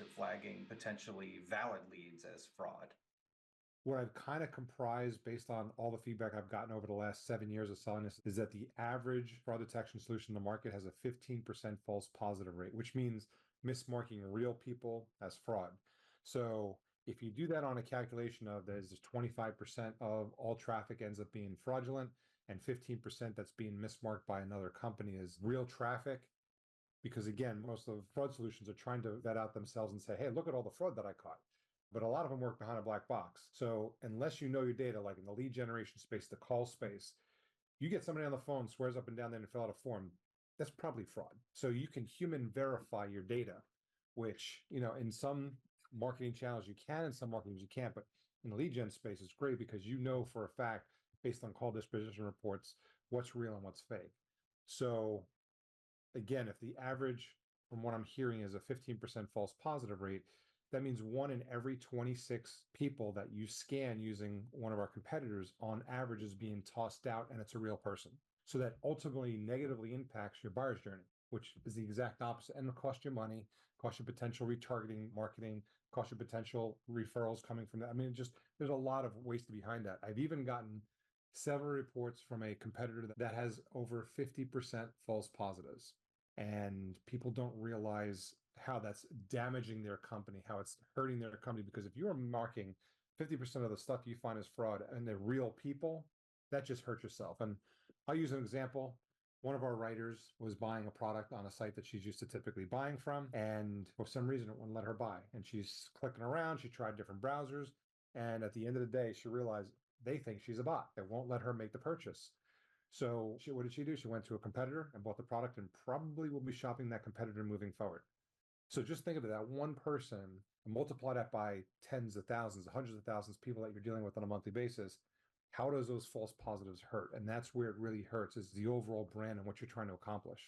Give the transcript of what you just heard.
to flagging potentially valid leads as fraud? What I've kind of comprised based on all the feedback I've gotten over the last 7 years of selling this is that the average fraud detection solution in the market has a 15% false positive rate, which means mismarking real people as fraud. So if you do that on a calculation of there's 25% of all traffic ends up being fraudulent and 15% that's being mismarked by another company is real traffic, because again, most of the fraud solutions are trying to vet out themselves and say, hey, look at all the fraud that I caught. But a lot of them work behind a black box. So unless you know your data, like in the lead generation space, the call space, you get somebody on the phone, swears up and down there to fill out a form, that's probably fraud. So you can human verify your data, which, in some marketing channels you can, in some marketing you can't. But in the lead gen space, it's great because you know for a fact, based on call disposition reports, what's real and what's fake. So again, if the average from what I'm hearing is a 15% false positive rate, that means 1 in every 26 people that you scan using one of our competitors on average is being tossed out and it's a real person. So that ultimately negatively impacts your buyer's journey, which is the exact opposite. And it'll cost you money, cost you potential retargeting marketing, cost you potential referrals coming from that. I mean, there's a lot of waste behind that. I've even gotten several reports from a competitor that has over 50% false positives. And people don't realize how that's damaging their company, how it's hurting their company. Because if you are marking 50% of the stuff you find as fraud and they're real people, that just hurts yourself. And I'll use an example. One of our writers was buying a product on a site that she's used to typically buying from. And for some reason, it wouldn't let her buy. And she's clicking around. She tried different browsers. And at the end of the day, she realized they think she's a bot. They won't let her make the purchase. So what did she do? She went to a competitor and bought the product and probably will be shopping that competitor moving forward. So just think of that one person and multiply that by tens of thousands, hundreds of thousands of people that you're dealing with on a monthly basis. How does those false positives hurt? And that's where it really hurts is the overall brand and what you're trying to accomplish.